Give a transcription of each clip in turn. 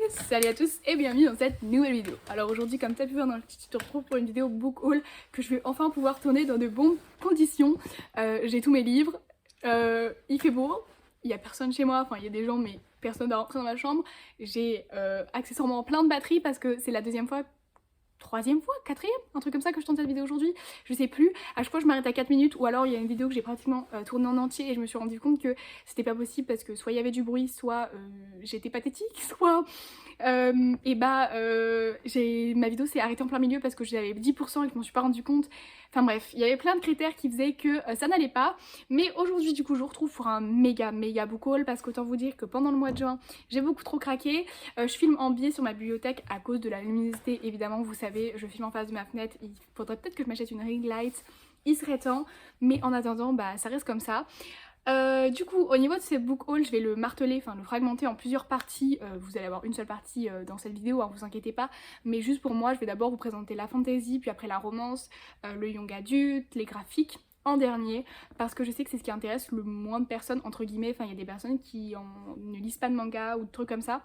Salut à tous et bienvenue dans cette nouvelle vidéo. Alors aujourd'hui, comme tu as pu voir dans le titre, je te retrouve pour une vidéo book haul que je vais enfin pouvoir tourner dans de bonnes conditions. J'ai tous mes livres, il fait beau, il n'y a personne chez moi, enfin il y a des gens mais personne va rentrer dans ma chambre. J'ai accessoirement plein de batteries parce que c'est la deuxième fois, troisième fois, quatrième, un truc comme ça que je tourne cette vidéo aujourd'hui, je sais plus. À chaque fois je m'arrête à 4 minutes ou alors il y a une vidéo que j'ai pratiquement tournée en entier et je me suis rendu compte que c'était pas possible parce que soit il y avait du bruit, soit j'étais pathétique, soit ma vidéo s'est arrêtée en plein milieu parce que j'avais 10% et que je m'en suis pas rendu compte. Enfin bref, il y avait plein de critères qui faisaient que ça n'allait pas. Mais aujourd'hui du coup je vous retrouve pour un méga book haul parce qu'autant vous dire que pendant le mois de juin j'ai beaucoup trop craqué. Je filme en biais sur ma bibliothèque à cause de la luminosité évidemment, vous savez, je filme en face de ma fenêtre, il faudrait peut-être que je m'achète une ring light, il serait temps, mais en attendant bah ça reste comme ça. Du coup au niveau de ces book hauls je vais le marteler, enfin le fragmenter en plusieurs parties. Vous allez avoir une seule partie dans cette vidéo, hein, vous inquiétez pas, mais juste pour moi je vais d'abord vous présenter la fantasy, puis après la romance, le young adulte, les graphiques en dernier, parce que je sais que c'est ce qui intéresse le moins de personnes entre guillemets. Enfin il y a des personnes qui ne lisent pas de manga ou de trucs comme ça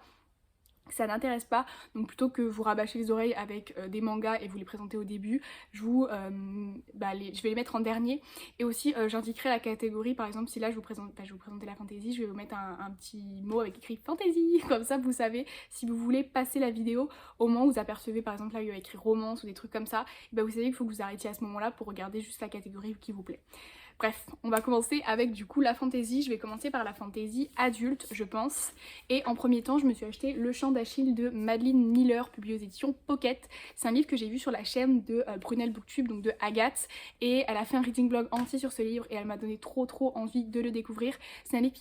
n'intéresse pas, donc plutôt que vous rabâcher les oreilles avec des mangas et vous les présenter au début, je vais les mettre en dernier. Et aussi j'indiquerai la catégorie, par exemple si là je vous présente la fantasy, je vais vous mettre un petit mot avec écrit fantasy, comme ça vous savez si vous voulez passer la vidéo, au moment où vous apercevez par exemple là il y a écrit romance ou des trucs comme ça, et vous savez qu'il faut que vous arrêtiez à ce moment là pour regarder juste la catégorie qui vous plaît. Bref, on va commencer avec du coup la fantasy. Je vais commencer par la fantasy adulte, je pense. Et en premier temps, je me suis acheté Le Chant d'Achille de Madeline Miller, publié aux éditions Pocket. C'est un livre que j'ai vu sur la chaîne de Brunel Booktube, donc de Agathe. Et elle a fait un reading blog entier sur ce livre et elle m'a donné trop envie de le découvrir. C'est un livre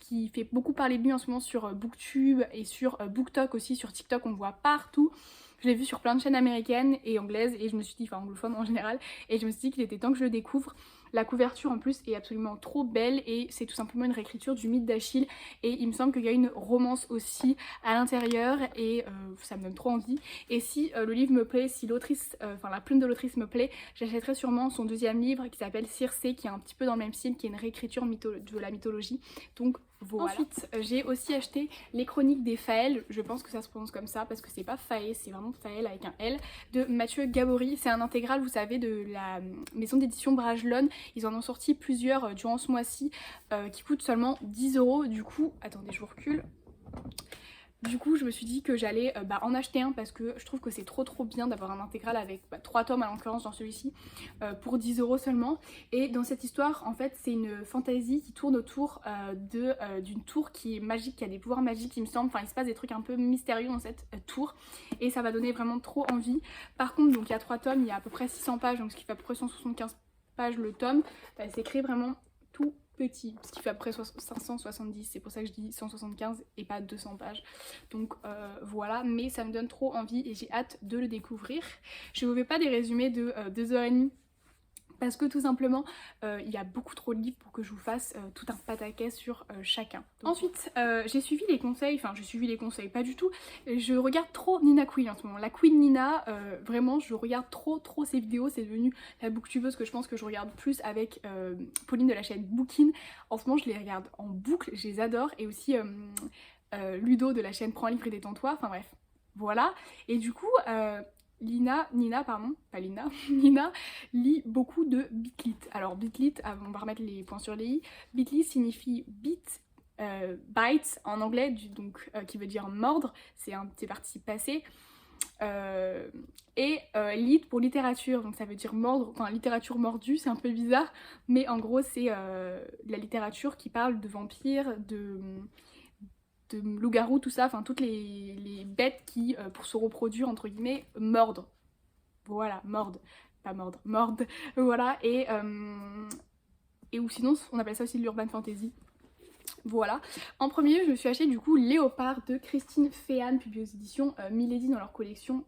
qui fait beaucoup parler de lui en ce moment sur Booktube et sur BookTok aussi, sur TikTok, on le voit partout. Je l'ai vu sur plein de chaînes américaines et anglaises et je me suis dit, enfin anglophones en général, et je me suis dit qu'il était temps que je le découvre. La couverture en plus est absolument trop belle et c'est tout simplement une réécriture du mythe d'Achille et il me semble qu'il y a une romance aussi à l'intérieur et ça me donne trop envie. Et si le livre me plaît, si l'autrice, la plume de l'autrice me plaît, j'achèterai sûrement son deuxième livre qui s'appelle Circé, qui est un petit peu dans le même style, qui est une réécriture de la mythologie. Donc voilà. Ensuite, j'ai aussi acheté Les Chroniques des Faël, je pense que ça se prononce comme ça parce que c'est pas Faé, c'est vraiment Faël avec un L, de Mathieu Gabory. C'est un intégral, vous savez, de la maison d'édition Bragelonne. Ils en ont sorti plusieurs durant ce mois-ci qui coûtent seulement 10 €. Du coup, attendez, je vous recule. Du coup je me suis dit que j'allais en acheter un parce que je trouve que c'est trop bien d'avoir un intégral avec 3 tomes à l'occurrence dans celui-ci pour 10 € seulement. Et dans cette histoire en fait c'est une fantasy qui tourne autour d'une tour qui est magique, qui a des pouvoirs magiques il me semble, enfin il se passe des trucs un peu mystérieux dans cette tour et ça va donner vraiment trop envie. Par contre donc il y a 3 tomes, il y a à peu près 600 pages, donc ce qui fait à peu près 175 pages le tome, c'est écrit vraiment tout petit, ce qui fait après 570, c'est pour ça que je dis 175 et pas 200 pages. Donc voilà, mais ça me donne trop envie et j'ai hâte de le découvrir. Je vous fais pas des résumés de 2 h 30 parce que tout simplement il y a beaucoup trop de livres pour que je vous fasse tout un pataquès sur chacun. Donc, ensuite j'ai suivi les conseils, pas du tout, je regarde trop Nina Queen en ce moment. La Queen Nina, vraiment je regarde trop ses vidéos, c'est devenu la booktubeuse que je pense que je regarde plus avec Pauline de la chaîne Bookin. En ce moment je les regarde en boucle, je les adore, et aussi Ludo de la chaîne Prends un livre et détends-toi, enfin bref, voilà. Et du coup Nina lit beaucoup de Bitlit. Alors Bitlit, on va remettre les points sur les i. Bitlit signifie bite en anglais, qui veut dire mordre, c'est participe passé. Lit pour littérature, donc ça veut dire mordre, enfin littérature mordue, c'est un peu bizarre, mais en gros c'est la littérature qui parle de vampires, de loups-garous, tout ça, enfin toutes les bêtes qui, pour se reproduire, entre guillemets, mordent. Voilà, mordent, pas mordre, mordent, voilà, et ou sinon on appelle ça aussi de l'urban fantasy. Voilà. En premier je me suis acheté du coup Léopard de Christine Féhan, publié aux éditions Milady dans leur collection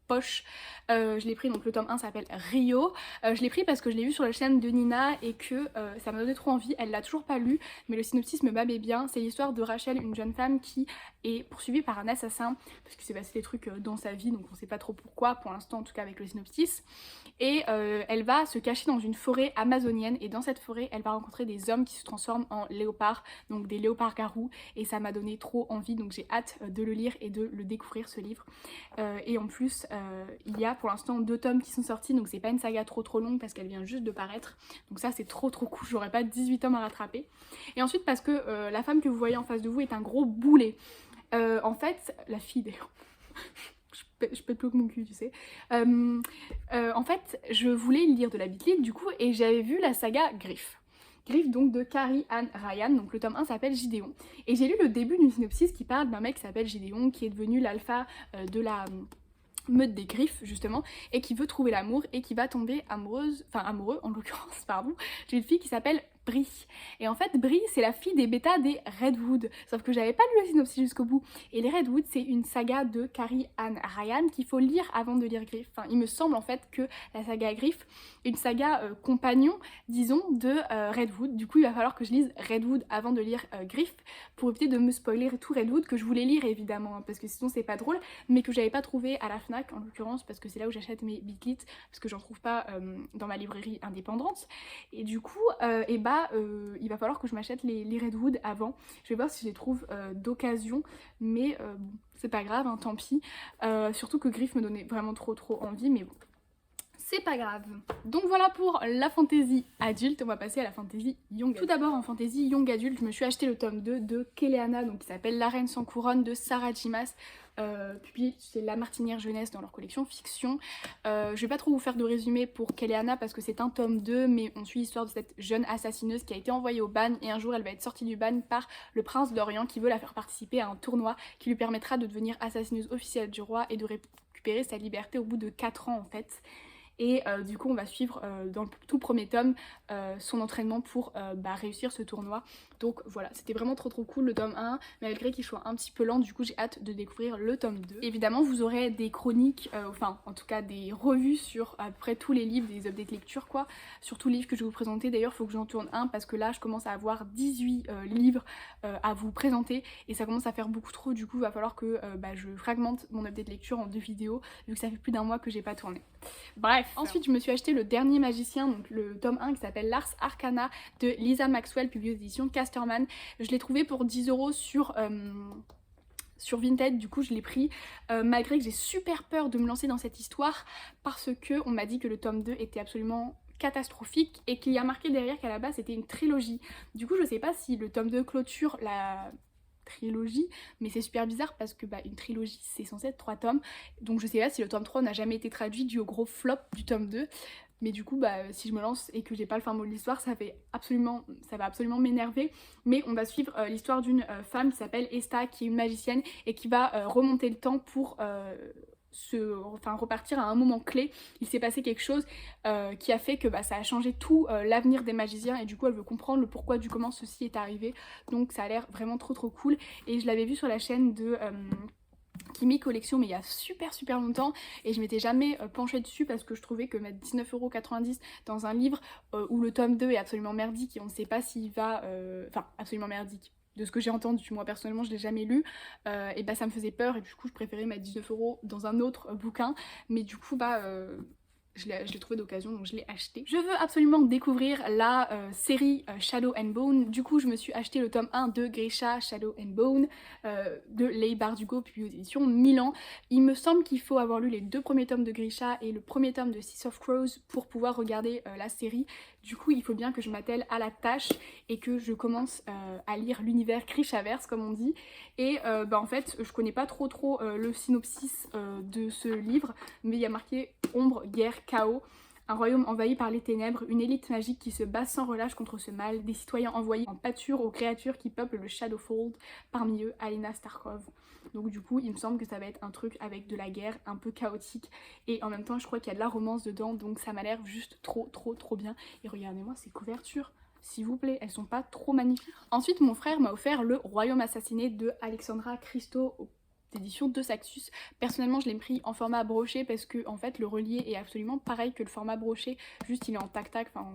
poche. Je l'ai pris, donc le tome 1 s'appelle Rio. Je l'ai pris parce que je l'ai vu sur la chaîne de Nina et que ça m'a donné trop envie. Elle l'a toujours pas lu mais le synopsis me babait bien. C'est l'histoire de Rachel, une jeune femme qui est poursuivie par un assassin parce qu'il s'est passé des trucs dans sa vie, donc on sait pas trop pourquoi pour l'instant, en tout cas avec le synopsis. Et elle va se cacher dans une forêt amazonienne et dans cette forêt elle va rencontrer des hommes qui se transforment en léopards. donc des léopards-garous, et ça m'a donné trop envie, donc j'ai hâte de le lire et de le découvrir ce livre. Et en plus il y a pour l'instant 2 tomes qui sont sortis, donc c'est pas une saga trop longue parce qu'elle vient juste de paraître, donc ça c'est trop cool, j'aurais pas 18 tomes à rattraper. Et ensuite parce que la femme que vous voyez en face de vous est un gros boulet. En fait, la fille d'ailleurs, je pète plus que mon cul, tu sais. En fait, je voulais lire de la Beat du coup, et j'avais vu la saga Griff. Griff donc de Carrie Ann Ryan, donc le tome 1 s'appelle Gideon. Et j'ai lu le début d'une synopsis qui parle d'un mec qui s'appelle Gideon, qui est devenu l'alpha de la meute des griffes justement, et qui veut trouver l'amour et qui va tomber amoureux en l'occurrence, pardon, j'ai une fille qui s'appelle Brie. Et en fait Brie c'est la fille des bêtas des Redwood, sauf que j'avais pas lu le synopsis jusqu'au bout. Et les Redwood c'est une saga de Carrie Ann Ryan qu'il faut lire avant de lire Griff. Enfin il me semble en fait que la saga Griff est une saga compagnon disons de Redwood. Du coup il va falloir que je lise Redwood avant de lire Griff pour éviter de me spoiler tout Redwood, que je voulais lire évidemment hein, parce que sinon c'est pas drôle, mais que j'avais pas trouvé à la FNAC en l'occurrence parce que c'est là où j'achète mes Beatlit, parce que j'en trouve pas dans ma librairie indépendante. Et du coup il va falloir que je m'achète les Redwood avant. Je vais voir si je les trouve d'occasion, mais bon, c'est pas grave, hein, tant pis. Surtout que Griff me donnait vraiment trop envie, mais bon, c'est pas grave. Donc voilà pour la fantasy adulte, on va passer à la fantasy young. Tout d'abord en fantasy young adulte, je me suis acheté le tome 2 de Keleana, donc qui s'appelle La Reine sans couronne de Sarah J. Maas. Publié chez La Martinière Jeunesse dans leur collection fiction. Je vais pas trop vous faire de résumé pour Keleana parce que c'est un tome 2, mais on suit l'histoire de cette jeune assassineuse qui a été envoyée au bagne, et un jour elle va être sortie du bagne par le prince d'Orient qui veut la faire participer à un tournoi qui lui permettra de devenir assassineuse officielle du roi et de récupérer sa liberté au bout de 4 ans en fait. Et du coup on va suivre dans le tout premier tome son entraînement pour réussir ce tournoi. Donc voilà, c'était vraiment trop cool le tome 1, malgré qu'il soit un petit peu lent, du coup j'ai hâte de découvrir le tome 2. Évidemment vous aurez des chroniques, enfin en tout cas des revues sur à peu près tous les livres, des updates lecture quoi, sur tous les livres que je vais vous présenter. D'ailleurs il faut que j'en tourne un parce que là je commence à avoir 18 livres à vous présenter et ça commence à faire beaucoup trop, du coup il va falloir que je fragmente mon update lecture en 2 vidéos vu que ça fait plus d'1 mois que j'ai pas tourné. Bref, ensuite je me suis acheté le dernier magicien, donc le tome 1 qui s'appelle Lars Arcana de Lisa Maxwell, publié aux éditions Casterman. Je l'ai trouvé pour 10 € sur Vinted, du coup je l'ai pris malgré que j'ai super peur de me lancer dans cette histoire parce que on m'a dit que le tome 2 était absolument catastrophique et qu'il y a marqué derrière qu'à la base c'était une trilogie. Du coup je sais pas si le tome 2 clôture la trilogie, mais c'est super bizarre parce que une trilogie c'est censé être 3 tomes, donc je sais pas si le tome 3 n'a jamais été traduit dû au gros flop du tome 2. Mais du coup si je me lance et que j'ai pas le fin mot de l'histoire, ça va absolument m'énerver. Mais on va suivre l'histoire d'une femme qui s'appelle Esta, qui est une magicienne et qui va remonter le temps pour repartir à un moment clé. Il s'est passé quelque chose qui a fait que ça a changé tout l'avenir des magiciens, et du coup elle veut comprendre le pourquoi du comment ceci est arrivé. Donc ça a l'air vraiment trop cool, et je l'avais vu sur la chaîne de Kimi Collection mais il y a super longtemps, et je m'étais jamais penchée dessus parce que je trouvais que mettre 19,90 € dans un livre où le tome 2 est absolument merdique et on ne sait pas s'il va... absolument merdique. De ce que j'ai entendu, moi personnellement je l'ai jamais lu, et ça me faisait peur, et du coup je préférais mettre 19 € dans un autre bouquin, mais du coup je l'ai trouvé d'occasion donc je l'ai acheté. Je veux absolument découvrir la série Shadow and Bone, du coup je me suis acheté le tome 1 de Grisha Shadow and Bone de Leigh Bardugo, publié aux éditions Milan. Il me semble qu'il faut avoir lu les 2 premiers tomes de Grisha et le premier tome de Six of Crows pour pouvoir regarder la série. Du coup il faut bien que je m'attelle à la tâche et que je commence à lire l'univers Grishaverse comme on dit. Et en fait je connais pas trop le synopsis de ce livre, mais il y a marqué ombre, guerre, chaos, un royaume envahi par les ténèbres, une élite magique qui se bat sans relâche contre ce mal, des citoyens envoyés en pâture aux créatures qui peuplent le Shadowfold, parmi eux Alina Starkov. Donc du coup il me semble que ça va être un truc avec de la guerre, un peu chaotique, et en même temps je crois qu'il y a de la romance dedans, donc ça m'a l'air juste trop bien. Et regardez-moi ces couvertures, s'il vous plaît, elles sont pas trop magnifiques. Ensuite mon frère m'a offert Le Royaume assassiné de Alexandra Christo éditions de Saxus. Personnellement je l'ai pris en format broché parce que en fait le relié est absolument pareil que le format broché, juste il est en tac-tac, enfin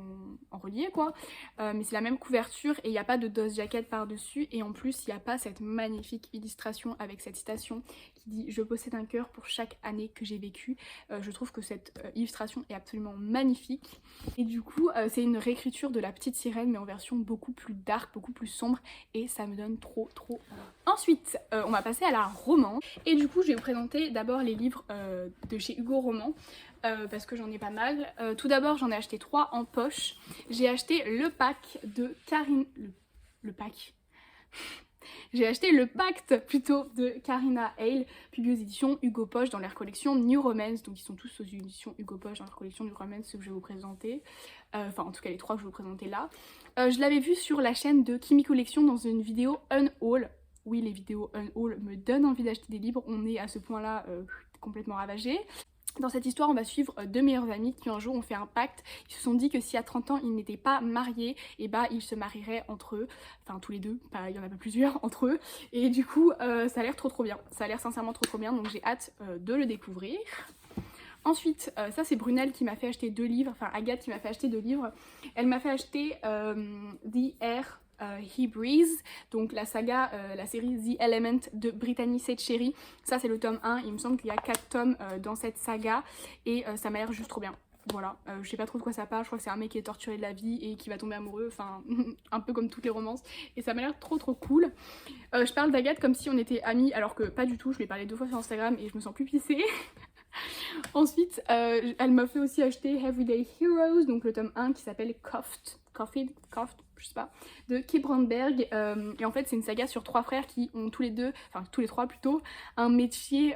en relié quoi. Mais c'est la même couverture et il n'y a pas de dust jacket par dessus, et en plus il n'y a pas cette magnifique illustration avec cette citation qui dit "Je possède un cœur pour chaque année que j'ai vécu". Je trouve que cette illustration est absolument magnifique, et du coup c'est une réécriture de La Petite Sirène mais en version beaucoup plus dark, beaucoup plus sombre, et ça me donne trop. Ensuite on va passer à la romance, et du coup je vais vous présenter d'abord les livres de chez Hugo Roman. Parce que j'en ai pas mal. Tout d'abord j'en ai acheté 3 en poche. J'ai acheté le pack de Karine... Le pack J'ai acheté le pacte plutôt de Karina Hale, publié aux éditions Hugo Poche dans leur collection New Romance. Donc ils sont tous aux éditions Hugo Poche dans leur collection New Romance, ceux que je vais vous présenter. Enfin en tout cas les 3 que je vais vous présenter là. Je l'avais vu sur la chaîne de Kimi Collection dans une vidéo unhaul. Oui, les vidéos unhaul me donnent envie d'acheter des livres, on est à ce point là complètement ravagés. Dans cette histoire, on va suivre 2 meilleurs amis qui un jour ont fait un pacte. Ils se sont dit que si à 30 ans ils n'étaient pas mariés, et bah ils se marieraient entre eux, enfin tous les deux, il y en a pas plusieurs entre eux. Et du coup ça a l'air trop bien, ça a l'air sincèrement trop bien, donc j'ai hâte de le découvrir. Ensuite, ça c'est Brunel qui m'a fait acheter 2 livres, enfin Agathe qui m'a fait acheter 2 livres. Elle m'a fait acheter The Air He Breathes, donc la saga, la série The Element de Brittany Setcheri. Ça c'est le tome 1, il me semble qu'il y a 4 tomes dans cette saga, et ça m'a l'air juste trop bien. Voilà, je sais pas trop de quoi ça parle, je crois que c'est un mec qui est torturé de la vie et qui va tomber amoureux, enfin un peu comme toutes les romances, et ça m'a l'air trop cool. Je parle d'Agathe comme si on était amis, alors que pas du tout, je lui ai parlé 2 fois sur Instagram et je me sens plus pissée. Ensuite, elle m'a fait aussi acheter Everyday Heroes, donc le tome 1 qui s'appelle Coffee, je sais pas, de Kip Brandberg. Et en fait c'est une saga sur 3 frères qui ont tous les 3 plutôt, un métier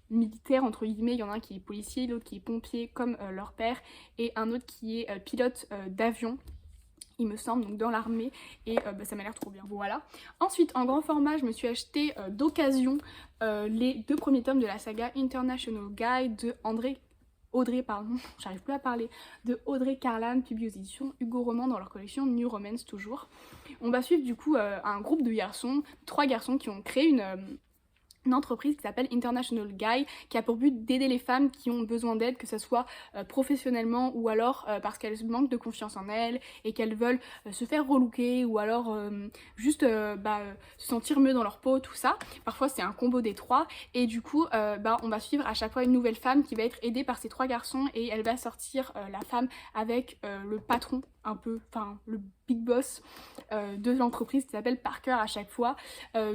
militaire entre guillemets. Il y en a un qui est policier, l'autre qui est pompier comme leur père, et un autre qui est pilote d'avion, il me semble, donc dans l'armée, et ça m'a l'air trop bien. Voilà. Ensuite en grand format je me suis acheté d'occasion les 2 premiers tomes de la saga International Guy de Audrey Carlan, publié aux éditions Hugo Roman dans leur collection New Romance toujours. On va suivre du coup un groupe de garçons, 3 garçons qui ont créé une entreprise qui s'appelle International Guy, qui a pour but d'aider les femmes qui ont besoin d'aide, que ce soit professionnellement ou alors parce qu'elles manquent de confiance en elles et qu'elles veulent se faire relooker, ou alors juste se sentir mieux dans leur peau, tout ça. Parfois c'est un combo des 3, et du coup on va suivre à chaque fois une nouvelle femme qui va être aidée par ces 3 garçons, et elle va sortir la femme avec le patron un peu, enfin le big boss de l'entreprise qui s'appelle Parker à chaque fois.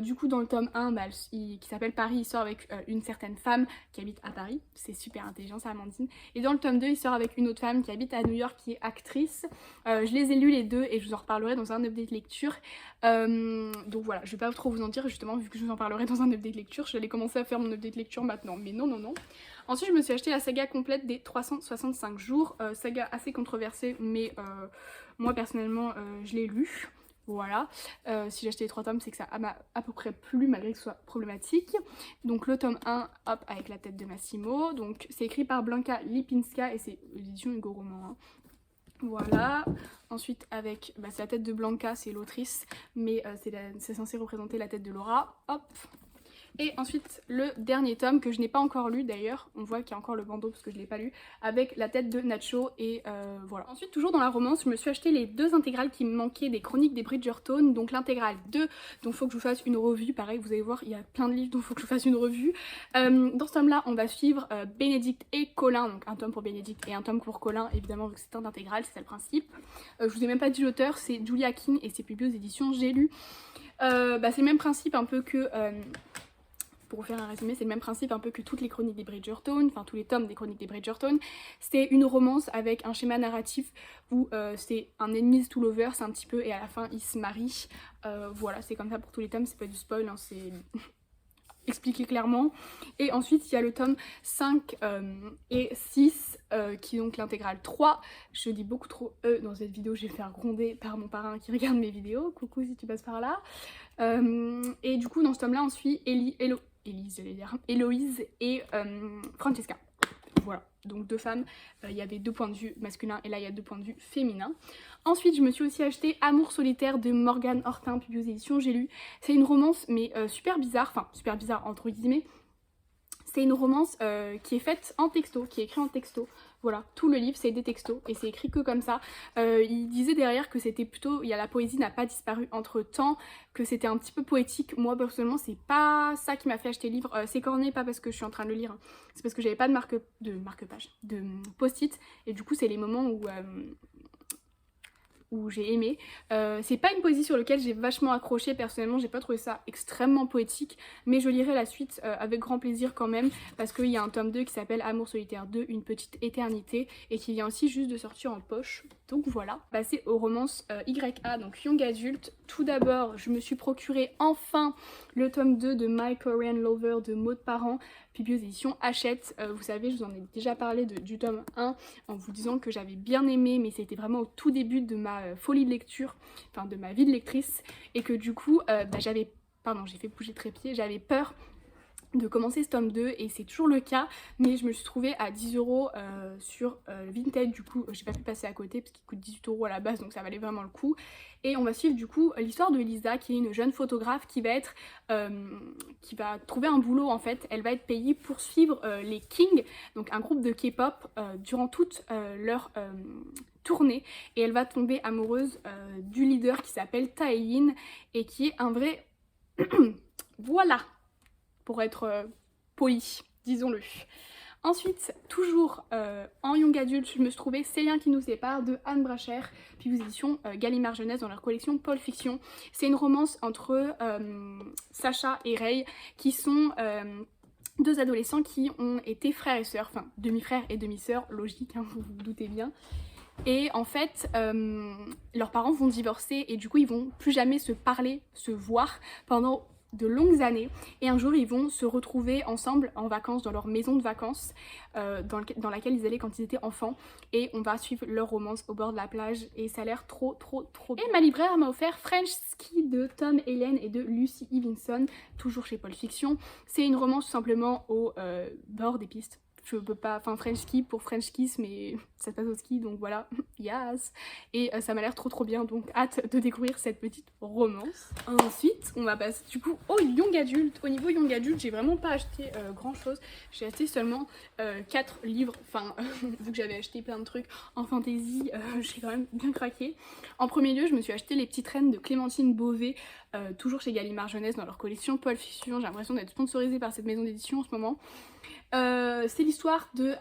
Du coup dans le tome 1 qui s'appelle Paris, il sort avec une certaine femme qui habite à Paris, c'est super intelligent ça Amandine, et dans le tome 2 il sort avec une autre femme qui habite à New York qui est actrice. Je les ai lus les 2 et je vous en reparlerai dans un update lecture. Donc voilà, je vais pas trop vous en dire justement vu que je vous en parlerai dans un update lecture. Je vais aller commencer à faire mon update lecture maintenant, mais non. Ensuite je me suis acheté la saga complète des 365 jours, saga assez controversée mais moi personnellement je l'ai lu. Voilà, si j'ai acheté les 3 tomes c'est que ça m'a à peu près plu malgré que ce soit problématique. Donc le tome 1, hop, avec la tête de Massimo, donc c'est écrit par Blanka Lipinska et c'est l'édition Hugo Roman, hein. Voilà, ensuite avec, c'est la tête de Blanca, c'est l'autrice, mais c'est censé représenter la tête de Laura, hop. Et ensuite le dernier tome que je n'ai pas encore lu d'ailleurs, on voit qu'il y a encore le bandeau parce que je ne l'ai pas lu, avec la tête de Nacho, et voilà. Ensuite toujours dans la romance, je me suis acheté les 2 intégrales qui me manquaient des chroniques des Bridgerton, donc l'intégrale 2 dont il faut que je vous fasse une revue, pareil vous allez voir il y a plein de livres dont il faut que je vous fasse une revue. Dans ce tome là on va suivre Bénédicte et Colin, donc un tome pour Bénédicte et un tome pour Colin évidemment vu que c'est un intégral, c'est ça le principe. Je vous ai même pas dit l'auteur, c'est Julia King et c'est publié aux éditions J'ai lu. C'est le même principe un peu que... pour vous faire un résumé, c'est le même principe un peu que toutes les chroniques des Bridgerton, enfin tous les tomes des chroniques des Bridgerton. C'est une romance avec un schéma narratif où c'est un enemies to lovers un petit peu, et à la fin ils se marient. Voilà, c'est comme ça pour tous les tomes, c'est pas du spoil, hein, c'est expliqué clairement. Et ensuite il y a le tome 5 et 6 qui est donc l'intégrale 3. Je dis beaucoup trop dans cette vidéo, je vais faire gronder par mon parrain qui regarde mes vidéos, coucou si tu passes par là. Et du coup dans ce tome là on suit Héloïse et Francesca. voilà, donc 2 femmes, il y avait 2 points de vue masculins et là il y a 2 points de vue féminins. Ensuite je me suis aussi acheté Amour solitaire de Morgane Hortin, publié aux éditions J'ai lu. C'est une romance mais super bizarre, enfin super bizarre entre guillemets. C'est une romance qui est faite en texto, qui est écrite en texto. Voilà, tout le livre c'est des textos et c'est écrit que comme ça. Il disait derrière que c'était plutôt, la poésie n'a pas disparu entre temps, que c'était un petit peu poétique. Moi personnellement c'est pas ça qui m'a fait acheter le livre. C'est corné, pas parce que je suis en train de le lire, hein. C'est parce que j'avais pas de marque-page, de post-it, et du coup c'est les moments où j'ai aimé. C'est pas une poésie sur laquelle j'ai vachement accroché, personnellement j'ai pas trouvé ça extrêmement poétique, mais je lirai la suite avec grand plaisir quand même, parce qu'il y a un tome 2 qui s'appelle Amour solitaire 2, une petite éternité, et qui vient aussi juste de sortir en poche, donc voilà. Passer aux romances YA, donc Young Adult. Tout d'abord je me suis procuré enfin le tome 2 de My Korean Lover de Maud Parent, publié aux éditions Hachette. Vous savez, je vous en ai déjà parlé du tome 1 en vous disant que j'avais bien aimé, mais c'était vraiment au tout début de ma folie de lecture, enfin de ma vie de lectrice, et que du coup j'avais, pardon j'ai fait bouger le trépied, j'avais peur de commencer ce tome 2 et c'est toujours le cas, mais je me suis trouvée à 10 € sur Vinted, du coup j'ai pas pu passer à côté parce qu'il coûte 18 € à la base, donc ça valait vraiment le coup. Et on va suivre du coup l'histoire de Lisa, qui est une jeune photographe qui va trouver un boulot en fait. Elle va être payée pour suivre les Kings, donc un groupe de K-pop, durant toute leur tournée, et elle va tomber amoureuse du leader qui s'appelle Taeyin et qui est un vrai voilà, pour être poli, disons-le. Ensuite, toujours en Young Adult, je me suis trouvée C'est liens qui nous séparent de Anne Bracher, puis aux éditions Gallimard Jeunesse dans leur collection Pulp Fiction. C'est une romance entre Sacha et Ray, qui sont 2 adolescents qui ont été frères et sœurs, enfin demi-frères et demi-sœurs, logique, hein, vous vous doutez bien. Et en fait, leurs parents vont divorcer et du coup ils vont plus jamais se parler, se voir pendant de longues années, et un jour ils vont se retrouver ensemble en vacances dans leur maison de vacances dans laquelle ils allaient quand ils étaient enfants, et on va suivre leur romance au bord de la plage et ça a l'air trop bien. Et ma libraire m'a offert French Ski de Tom Helen et de Lucy Evenson, toujours chez Pulp Fiction. C'est une romance tout simplement au bord des pistes. Je peux pas, enfin French Ski pour French Kiss, mais ça se passe au ski, donc voilà, yes. Et ça m'a l'air trop bien, donc hâte de découvrir cette petite romance. Ensuite, on va passer du coup au Young Adult. Au niveau Young Adult, j'ai vraiment pas acheté grand chose. J'ai acheté seulement 4 livres, enfin vu que j'avais acheté plein de trucs en fantasy, j'ai quand même bien craqué. En premier lieu, je me suis acheté Les Petites Reines de Clémentine Beauvais, toujours chez Gallimard Jeunesse dans leur collection Pulp Fiction. J'ai l'impression d'être sponsorisée par cette maison d'édition en ce moment. C'est l'histoire de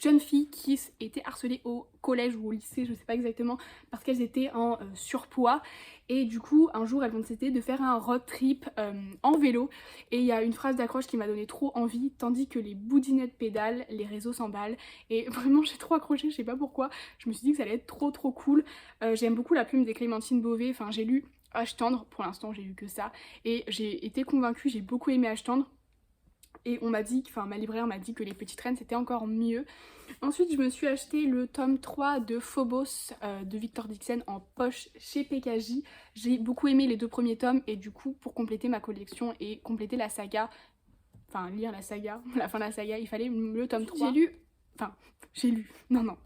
jeunes filles qui étaient harcelées au collège ou au lycée, je sais pas exactement, parce qu'elles étaient en surpoids, et du coup un jour elles vont décider de faire un road trip en vélo, et il y a une phrase d'accroche qui m'a donné trop envie: tandis que les boudinettes pédalent, les réseaux s'emballent. Et vraiment j'ai trop accroché, je sais pas pourquoi, je me suis dit que ça allait être trop cool. J'aime beaucoup la plume des Clémentine Beauvais, enfin j'ai lu Âge tendre, pour l'instant j'ai lu que ça, et j'ai été convaincue, j'ai beaucoup aimé Âge tendre. Et on m'a dit, enfin ma libraire m'a dit que Les Petites Reines c'était encore mieux. Ensuite je me suis acheté le tome 3 de Phobos de Victor Dixon en poche chez PKJ. J'ai beaucoup aimé les 2 premiers tomes, et du coup pour compléter ma collection et compléter la saga, enfin lire la saga, la fin de la saga, il fallait le tome 3.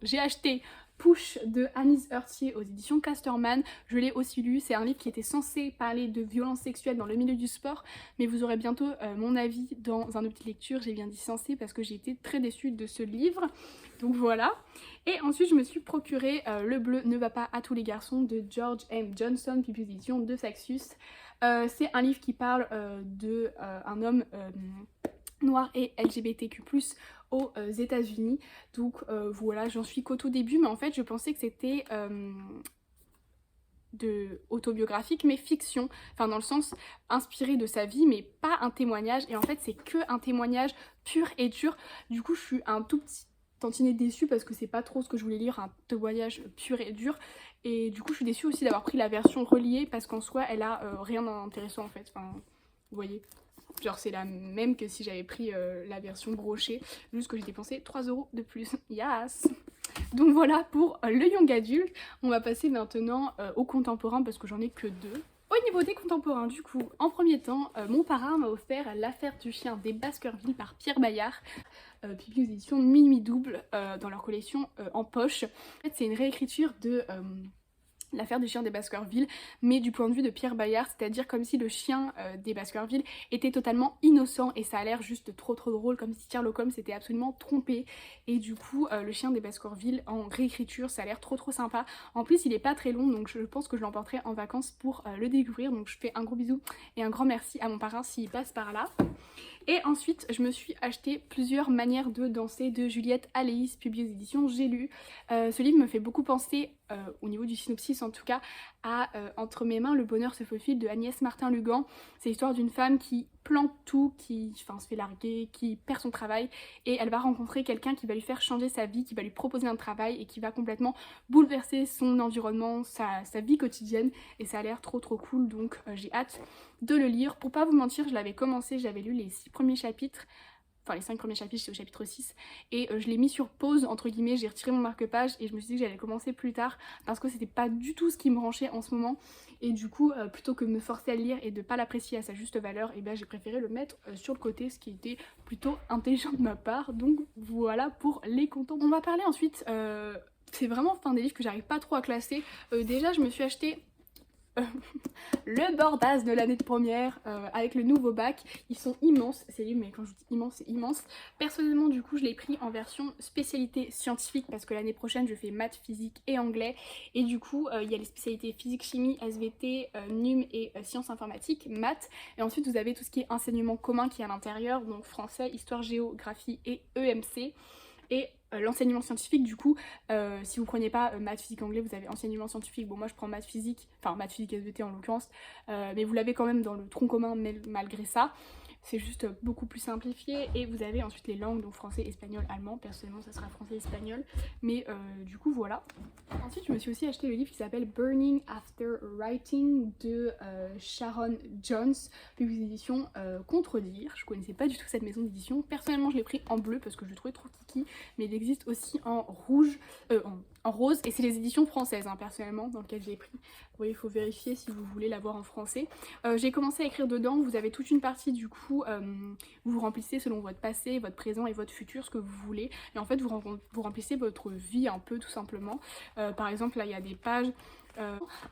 J'ai acheté Push de Anis Heurtier aux éditions Casterman. Je l'ai aussi lu, c'est un livre qui était censé parler de violences sexuelles dans le milieu du sport, mais vous aurez bientôt mon avis dans un update lecture. J'ai bien dit censé parce que j'ai été très déçue de ce livre, donc voilà. Et ensuite je me suis procuré Le bleu ne va pas à tous les garçons de George M. Johnson, puis aux éditions de Saxus. C'est un livre qui parle de un homme noir et LGBTQ+, aux États-Unis. Donc voilà, j'en suis qu'au tout début, mais en fait je pensais que c'était autobiographique mais fiction, enfin dans le sens inspiré de sa vie mais pas un témoignage, et en fait c'est que un témoignage pur et dur. Du coup je suis un tout petit tantinet déçue parce que c'est pas trop ce que je voulais lire, un témoignage pur et dur, et du coup je suis déçue aussi d'avoir pris la version reliée parce qu'en soi elle a rien d'intéressant en fait, enfin vous voyez. Genre c'est la même que si j'avais pris la version brochée, juste que j'ai dépensé 3 € de plus. Yes. Donc voilà pour le Young Adult. On va passer maintenant au contemporain parce que j'en ai que 2. Au Au niveau des contemporains, du coup, en premier temps, mon parrain m'a offert L'affaire du chien des Baskerville par Pierre Bayard, publié aux éditions Minuit Double, dans leur collection En Poche. En fait, c'est une réécriture de L'affaire du chien des Baskerville, mais du point de vue de Pierre Bayard, c'est-à-dire comme si le chien des Baskerville était totalement innocent, et ça a l'air juste trop drôle, comme si Sherlock Holmes s'était absolument trompé, et du coup le chien des Baskerville en réécriture, ça a l'air trop sympa. En plus il est pas très long, donc je pense que je l'emporterai en vacances pour le découvrir, donc je fais un gros bisou et un grand merci à mon parrain s'il passe par là. Et ensuite, je me suis acheté Plusieurs manières de danser de Juliette Aléis, publié aux éditions J'ai lu. Ce livre me fait beaucoup penser, au niveau du synopsis en tout cas, à Entre mes mains, le bonheur se faufile de Agnès Martin-Lugan. C'est l'histoire d'une femme qui plante tout, qui se fait larguer, qui perd son travail, et elle va rencontrer quelqu'un qui va lui faire changer sa vie, qui va lui proposer un travail et qui va complètement bouleverser son environnement, sa vie quotidienne, et ça a l'air trop cool, donc j'ai hâte de le lire. Pour pas vous mentir, je l'avais commencé, j'avais lu les 6 premiers chapitres, enfin les 5 premiers chapitres, j'étais au chapitre 6, et je l'ai mis sur pause entre guillemets, j'ai retiré mon marque-page et je me suis dit que j'allais commencer plus tard parce que c'était pas du tout ce qui me branchait en ce moment, et du coup plutôt que de me forcer à le lire et de pas l'apprécier à sa juste valeur, et bien j'ai préféré le mettre sur le côté, ce qui était plutôt intelligent de ma part. Donc voilà pour les contents. On va parler ensuite, c'est vraiment des livres que j'arrive pas trop à classer. Déjà je me suis acheté le Bordas de l'année de première avec le nouveau bac. Ils sont immenses ces livres, mais quand je dis immense, c'est immense. Personnellement du coup je l'ai pris en version spécialité scientifique parce que l'année prochaine je fais maths, physique et anglais, et du coup il y a les spécialités physique, chimie, SVT, num et sciences informatiques, maths, et ensuite vous avez tout ce qui est enseignement commun qui est à l'intérieur, donc français, histoire, géographie et EMC. Et l'enseignement scientifique, du coup, si vous prenez pas maths, physique, anglais, vous avez enseignement scientifique. Bon, moi je prends maths, physique, enfin maths, physique, SVT en l'occurrence, mais vous l'avez quand même dans le tronc commun malgré ça. C'est juste beaucoup plus simplifié. Et vous avez ensuite les langues, donc français, espagnol, allemand. Personnellement ça sera français, espagnol, mais du coup voilà. Ensuite je me suis aussi acheté le livre qui s'appelle Burning After Writing de Sharon Jones, publié aux éditions Contredire. Je connaissais pas du tout cette maison d'édition. Personnellement je l'ai pris en bleu parce que je le trouvais trop kiki, mais il existe aussi en rouge, en rose, et c'est les éditions françaises personnellement dans lesquelles j'ai pris. Vous voyez, il faut vérifier si vous voulez l'avoir en français. J'ai commencé à écrire dedans, vous avez toute une partie du coup, vous remplissez selon votre passé, votre présent et votre futur ce que vous voulez, et en fait vous remplissez votre vie un peu tout simplement. Par exemple là il y a des pages,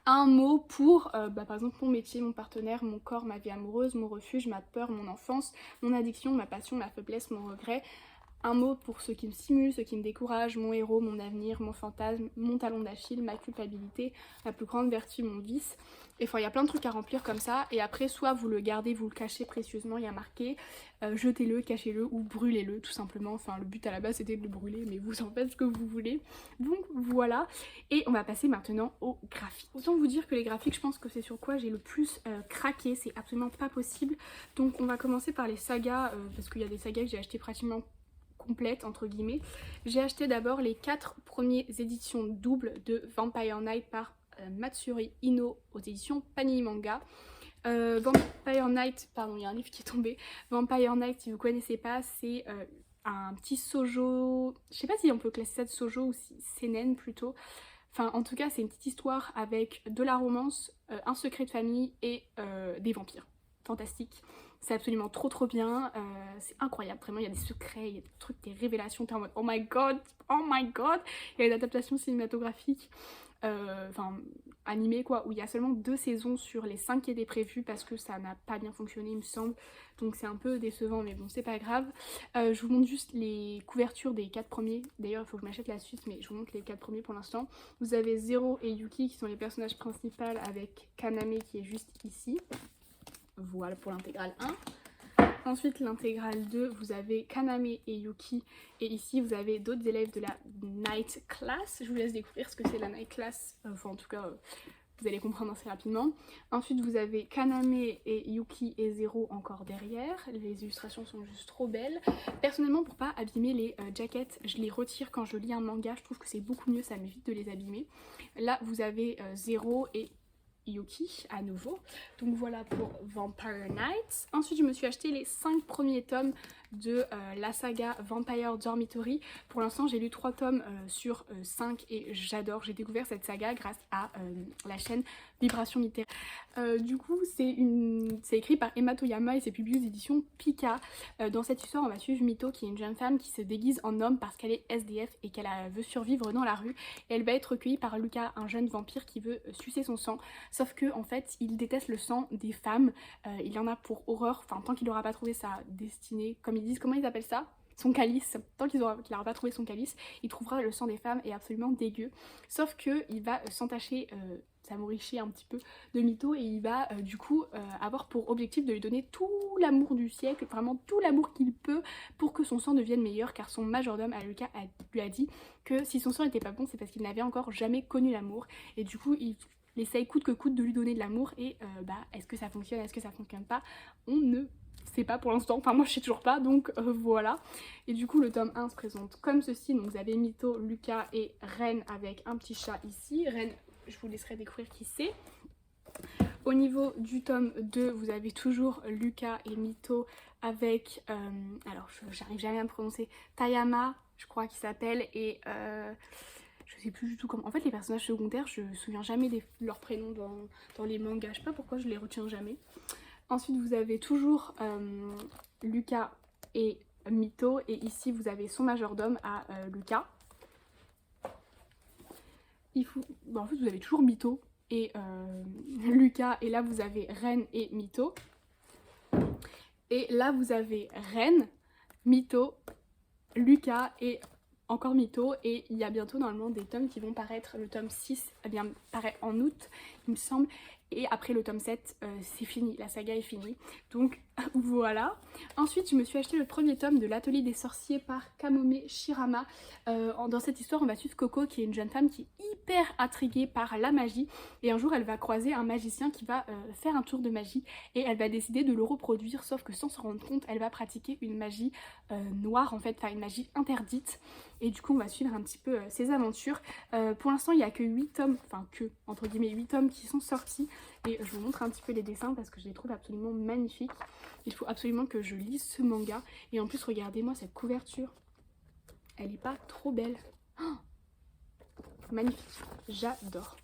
un mot pour par exemple mon métier, mon partenaire, mon corps, ma vie amoureuse, mon refuge, ma peur, mon enfance, mon addiction, ma passion, ma faiblesse, mon regret. Un mot pour ce qui me stimule, ce qui me décourage, mon héros, mon avenir, mon fantasme, mon talon d'Achille, ma culpabilité, ma plus grande vertu, mon vice. Et enfin il y a plein de trucs à remplir comme ça, et après soit vous le gardez, vous le cachez précieusement, il y a marqué jetez-le, cachez-le ou brûlez-le tout simplement. Enfin le but à la base c'était de le brûler, mais vous en faites ce que vous voulez. Donc voilà, et on va passer maintenant aux graphiques. Autant vous dire que les graphiques, je pense que c'est sur quoi j'ai le plus craqué, c'est absolument pas possible. Donc on va commencer par les sagas, parce qu'il y a des sagas que j'ai acheté pratiquement complète entre guillemets. J'ai acheté d'abord les 4 premières éditions doubles de Vampire Knight par Matsuri Ino aux éditions Panini Manga. Vampire Knight, pardon, il y a un livre qui est tombé. Vampire Knight, si vous connaissez pas, c'est un petit shoujo, je sais pas si on peut classer ça de shoujo ou si seinen plutôt. Enfin en tout cas c'est une petite histoire avec de la romance, un secret de famille et des vampires. Fantastique. C'est absolument trop bien, c'est incroyable, vraiment il y a des secrets, il y a des trucs, des révélations, t'es en mode oh my god, il y a une adaptation cinématographique, animée quoi, où il y a seulement 2 saisons sur les 5 qui étaient prévues parce que ça n'a pas bien fonctionné il me semble, donc c'est un peu décevant, mais bon c'est pas grave. Je vous montre juste les couvertures des 4 premiers, d'ailleurs il faut que je m'achète la suite, mais je vous montre les 4 premiers pour l'instant. Vous avez Zero et Yuki qui sont les personnages principaux avec Kaname qui est juste ici. Voilà pour l'intégrale 1. Ensuite l'intégrale 2, vous avez Kaname et Yuki, et ici vous avez d'autres élèves de la Night Class. Je vous laisse découvrir ce que c'est la Night Class, enfin en tout cas vous allez comprendre assez rapidement. Ensuite vous avez Kaname et Yuki et Zero encore derrière, les illustrations sont juste trop belles. Personnellement pour pas abîmer les jackets, je les retire quand je lis un manga, je trouve que c'est beaucoup mieux, ça m'évite de les abîmer. Là vous avez Zero et Yuki à nouveau. Donc voilà pour Vampire Knight. Ensuite je me suis acheté les 5 premiers tomes de la saga Vampire Dormitory. Pour l'instant j'ai lu 3 tomes sur 5 et j'adore, j'ai découvert cette saga grâce à la chaîne Vibration littéraire. Du coup c'est écrit par Emma Toyama et c'est publié aux éditions Pika. Dans cette histoire on va suivre Mito qui est une jeune femme qui se déguise en homme parce qu'elle est SDF et qu'elle veut survivre dans la rue, et elle va être recueillie par Lucas, un jeune vampire qui veut sucer son sang, sauf que en fait il déteste le sang des femmes, il en a pour horreur, enfin tant qu'il n'aura pas trouvé sa destinée, comme ils disent, comment ils appellent ça, son calice, tant qu'il n'aura pas trouvé son calice, il trouvera le sang des femmes est absolument dégueu, sauf que il va s'entacher, s'amouricher un petit peu de Mito et il va du coup avoir pour objectif de lui donner tout l'amour du siècle, vraiment tout l'amour qu'il peut pour que son sang devienne meilleur, car son majordome à Lucas lui a dit que si son sang n'était pas bon c'est parce qu'il n'avait encore jamais connu l'amour, et du coup il essaye coûte que coûte de lui donner de l'amour, et est-ce que ça fonctionne, est-ce que ça fonctionne pas, on ne sait pas pour l'instant, enfin moi je sais toujours pas, donc voilà. Et du coup le tome 1 se présente comme ceci, donc vous avez Mito, Lucas et Ren avec un petit chat ici. Ren, je vous laisserai découvrir qui c'est. Au niveau du tome 2, vous avez toujours Lucas et Mito avec, alors j'arrive jamais à me prononcer, Tayama, je crois qu'il s'appelle, et je sais plus du tout comment. En fait les personnages secondaires, je me souviens jamais de leurs prénoms dans les mangas, je sais pas pourquoi je les retiens jamais. Ensuite vous avez toujours Lucas et Mito, et ici vous avez son majordome à Lucas. En fait vous avez toujours Mito et Lucas, et là vous avez Ren et Mito. Et là vous avez Ren, Mito, Lucas et encore Mito, et il y a bientôt normalement des tomes qui vont paraître. Le tome 6 paraît en août il me semble, et après le tome 7 c'est fini, la saga est finie, donc voilà. Ensuite je me suis acheté le premier tome de l'Atelier des sorciers par Kamome Shirama. Dans cette histoire on va suivre Coco qui est une jeune femme qui est hyper intriguée par la magie, et un jour elle va croiser un magicien qui va faire un tour de magie et elle va décider de le reproduire, sauf que sans se rendre compte elle va pratiquer une magie noire en fait, enfin une magie interdite, et du coup on va suivre un petit peu ses aventures. Pour l'instant il n'y a que 8 tomes, enfin que entre guillemets 8 tomes qui sont sortis, et je vous montre un petit peu les dessins parce que je les trouve absolument magnifiques. Il faut absolument que je lise ce manga, et en plus regardez-moi cette couverture, elle est pas trop belle, oh, magnifique, j'adore.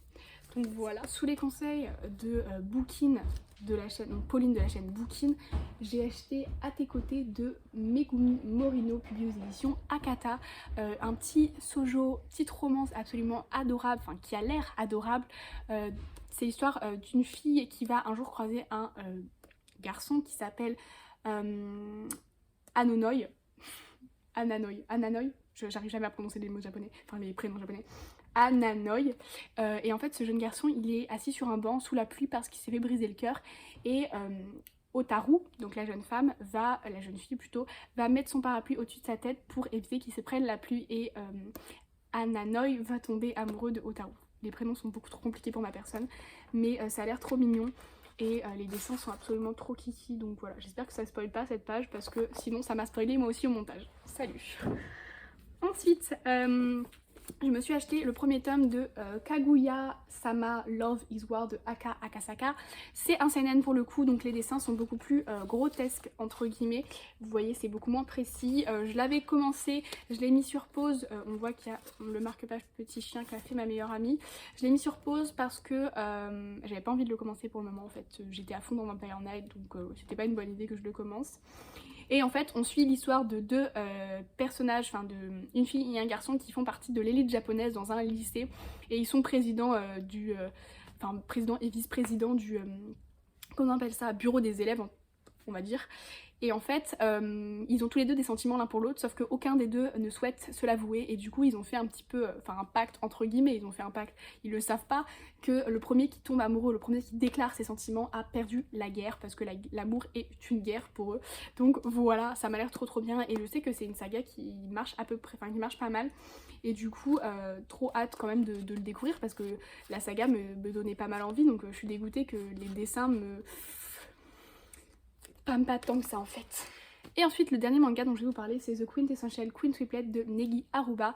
Donc voilà, sous les conseils de Bookin de la chaîne, donc Pauline de la chaîne Bookin, j'ai acheté À tes côtés de Megumi Morino, publié aux éditions Akata. Un petit shoujo, petite romance absolument adorable, enfin qui a l'air adorable. C'est l'histoire d'une fille qui va un jour croiser un garçon qui s'appelle Ananoy. Ananoy, j'arrive jamais à prononcer les mots japonais, enfin les prénoms japonais. Ananoy, et en fait ce jeune garçon il est assis sur un banc sous la pluie parce qu'il s'est fait briser le cœur, et Otaru, donc la jeune fille plutôt, va mettre son parapluie au-dessus de sa tête pour éviter qu'il se prenne la pluie, et Ananoy va tomber amoureux de Otaru. Les prénoms sont beaucoup trop compliqués pour ma personne, mais ça a l'air trop mignon. Et les dessins sont absolument trop kiki, donc voilà, j'espère que ça ne spoil pas cette page parce que sinon ça m'a spoilé moi aussi au montage. Salut. Ensuite, je me suis acheté le premier tome de Kaguya-sama Love is War de Aka Akasaka. C'est un seinen pour le coup, donc les dessins sont beaucoup plus grotesques entre guillemets. Vous voyez, c'est beaucoup moins précis. Je l'avais commencé, je l'ai mis sur pause. On voit qu'il y a le marque-page petit chien qu'a fait ma meilleure amie. Je l'ai mis sur pause parce que j'avais pas envie de le commencer pour le moment en fait. J'étais à fond dans Vampire Night, donc c'était pas une bonne idée que je le commence. Et en fait on suit l'histoire de deux personnages, enfin une fille et un garçon qui font partie de l'élite japonaise dans un lycée, et ils sont président président et vice-président du comment on appelle ça, bureau des élèves on va dire. Et en fait, ils ont tous les deux des sentiments l'un pour l'autre, sauf qu'aucun des deux ne souhaite se l'avouer. Et du coup, ils ont fait un petit peu, enfin un pacte entre guillemets, ils ont fait un pacte, ils le savent pas, que le premier qui tombe amoureux, le premier qui déclare ses sentiments a perdu la guerre, parce que l'amour est une guerre pour eux. Donc voilà, ça m'a l'air trop bien, et je sais que c'est une saga qui marche à peu près, enfin qui marche pas mal. Et du coup, trop hâte quand même de le découvrir, parce que la saga me donnait pas mal envie, donc je suis dégoûtée que les dessins pas tant que ça en fait. Et ensuite le dernier manga dont je vais vous parler c'est The Quintessential Queen Triplet de Negi Aruba,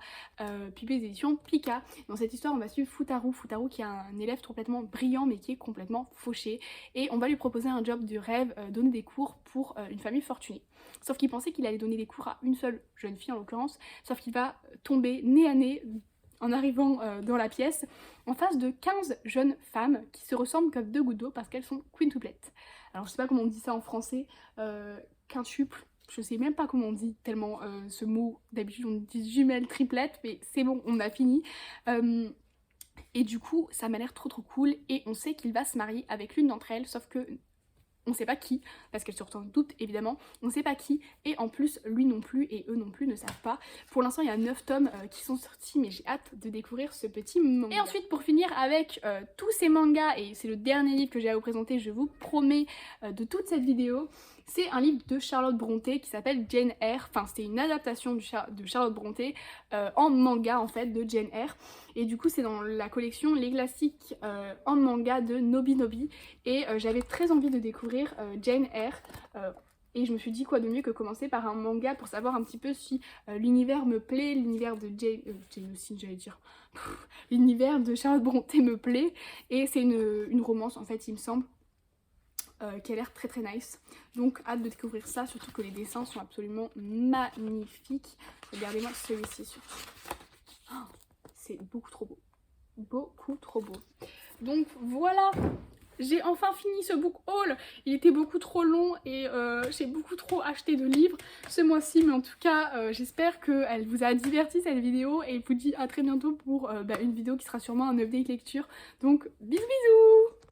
publié aux éditions Pika. Dans cette histoire on va suivre Futaru qui est un élève complètement brillant mais qui est complètement fauché, et on va lui proposer un job de rêve, donner des cours pour une famille fortunée. Sauf qu'il pensait qu'il allait donner des cours à une seule jeune fille en l'occurrence, sauf qu'il va tomber nez à nez en arrivant dans la pièce en face de 15 jeunes femmes qui se ressemblent comme deux gouttes d'eau parce qu'elles sont quintuplettes. Alors je sais pas comment on dit ça en français, quintuple, je sais même pas comment on dit tellement ce mot, d'habitude on dit jumelles, triplettes, mais c'est bon, on a fini. Et du coup ça m'a l'air trop cool et on sait qu'il va se marier avec l'une d'entre elles, sauf que on sait pas qui, parce qu'elle se retourne toutes évidemment, on sait pas qui, et en plus lui non plus et eux non plus ne savent pas. Pour l'instant il y a 9 tomes qui sont sortis, mais j'ai hâte de découvrir ce petit manga. Et ensuite pour finir avec tous ces mangas, et c'est le dernier livre que j'ai à vous présenter, je vous promets, de toute cette vidéo, c'est un livre de Charlotte Brontë qui s'appelle Jane Eyre, enfin c'était une adaptation de Charlotte Brontë en manga en fait de Jane Eyre, et du coup c'est dans la collection Les Classiques en manga de Nobinobi, et j'avais très envie de découvrir Jane Eyre, et je me suis dit quoi de mieux que commencer par un manga pour savoir un petit peu si l'univers me plaît, l'univers de Jane Austen j'allais dire, l'univers de Charlotte Brontë me plaît, et c'est une romance en fait il me semble, qui a l'air très nice, donc hâte de découvrir ça, surtout que les dessins sont absolument magnifiques. Regardez-moi celui-ci surtout, oh, c'est beaucoup trop beau, donc voilà, j'ai enfin fini ce book haul. Il était beaucoup trop long et j'ai beaucoup trop acheté de livres ce mois-ci, mais en tout cas j'espère qu'elle vous a diverti cette vidéo, et je vous dis à très bientôt pour une vidéo qui sera sûrement un update lecture, donc bisous bisous.